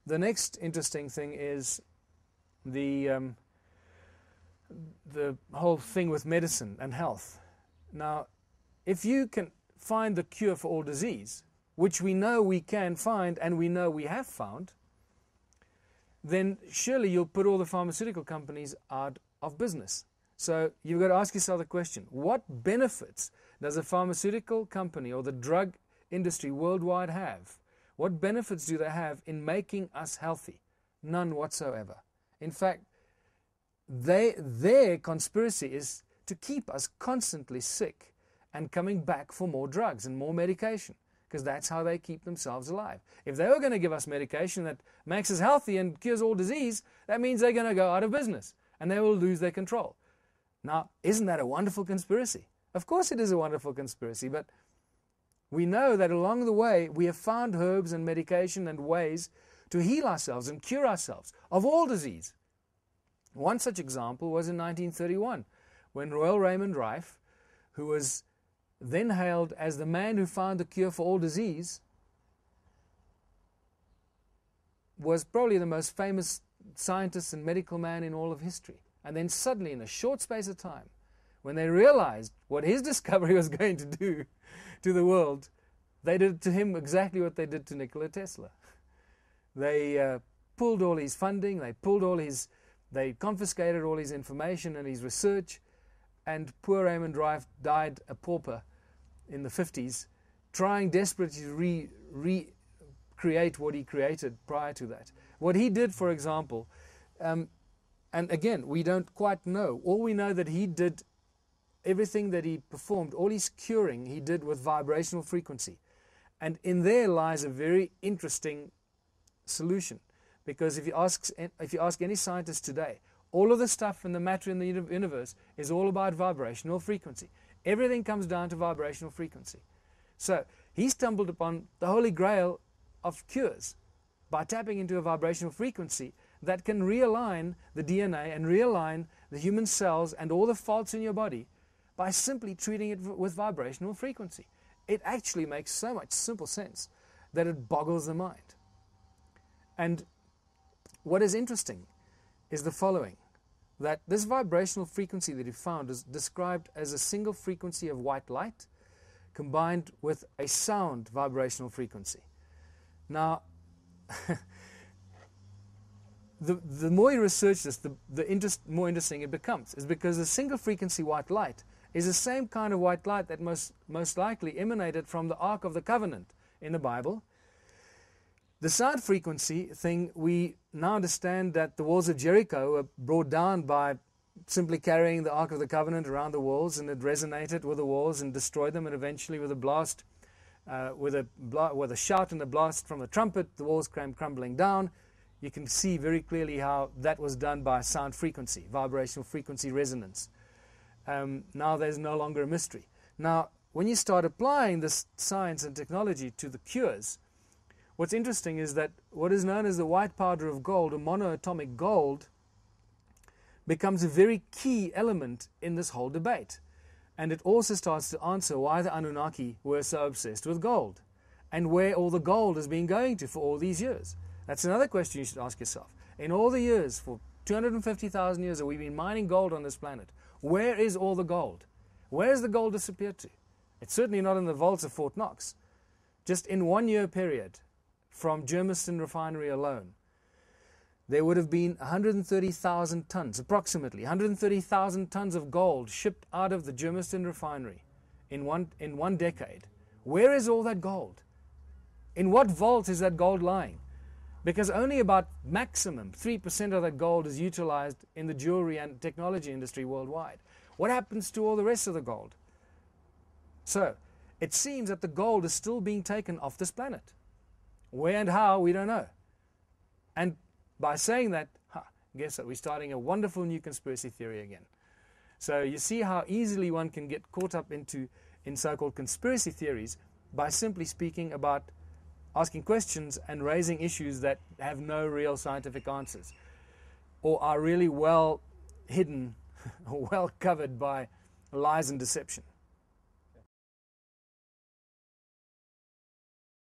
the next interesting thing is the whole thing with medicine and health. Now, if you can find the cure for all disease, which we know we can find and we know we have found, then surely you'll put all the pharmaceutical companies out of business. So you've got to ask yourself the question, what benefits does a pharmaceutical company or the drug industry worldwide have? What benefits do they have in making us healthy? None whatsoever. In fact, their conspiracy is to keep us constantly sick and coming back for more drugs and more medication, because that's how they keep themselves alive. If they were going to give us medication that makes us healthy and cures all disease, that means they're going to go out of business and they will lose their control. Now, isn't that a wonderful conspiracy? Of course it is a wonderful conspiracy, but we know that along the way we have found herbs and medication and ways to heal ourselves and cure ourselves of all disease. One such example was in 1931, when Royal Raymond Rife, who was then hailed as the man who found the cure for all disease, was probably the most famous scientist and medical man in all of history. And then suddenly, in a short space of time, when they realized what his discovery was going to do to the world, they did to him exactly what they did to Nikola Tesla. They pulled all his funding, they confiscated all his information and his research, and poor Raymond Rife died a pauper in the 50s, trying desperately to recreate what he created prior to that. What he did, for example, and again, we don't quite know. All we know that he did everything that he performed, all his curing, he did with vibrational frequency. And in there lies a very interesting solution. Because if you ask any scientist today, all of the stuff and the matter in the universe is all about vibrational frequency. Everything comes down to vibrational frequency. So he stumbled upon the holy grail of cures by tapping into a vibrational frequency that can realign the DNA and realign the human cells and all the faults in your body by simply treating it with vibrational frequency. It actually makes so much simple sense that it boggles the mind. And what is interesting is the following, that this vibrational frequency that he found is described as a single frequency of white light combined with a sound vibrational frequency. Now, the more you research this, the more interesting it becomes, is because the single frequency white light is the same kind of white light that most likely emanated from the Ark of the Covenant in the Bible. The sound frequency thing, we now understand that the walls of Jericho were brought down by simply carrying the Ark of the Covenant around the walls, and it resonated with the walls and destroyed them, and eventually with a blast, with a shout and a blast from a trumpet, the walls came crumbling down. You can see very clearly how that was done by sound frequency, vibrational frequency resonance. Now there's no longer a mystery. Now, when you start applying this science and technology to the cures, what's interesting is that what is known as the white powder of gold, or monoatomic gold, becomes a very key element in this whole debate. And it also starts to answer why the Anunnaki were so obsessed with gold and where all the gold has been going to for all these years. That's another question you should ask yourself. In all the years, for 250,000 years that we've been mining gold on this planet, where is all the gold? Where has the gold disappeared to? It's certainly not in the vaults of Fort Knox. Just in 1 year period, from Germiston refinery alone, there would have been 130,000 tons, approximately 130,000 tons of gold shipped out of the Germiston refinery in one decade. Where is all that gold? In what vault is that gold lying? Because only about maximum 3% of that gold is utilized in the jewelry and technology industry worldwide. What happens to all the rest of the gold? So, it seems that the gold is still being taken off this planet. Where and how, we don't know. And by saying that, guess what? We're starting a wonderful new conspiracy theory again. So you see how easily one can get caught up in so-called conspiracy theories by simply speaking about asking questions and raising issues that have no real scientific answers, or are really well hidden or well covered by lies and deception.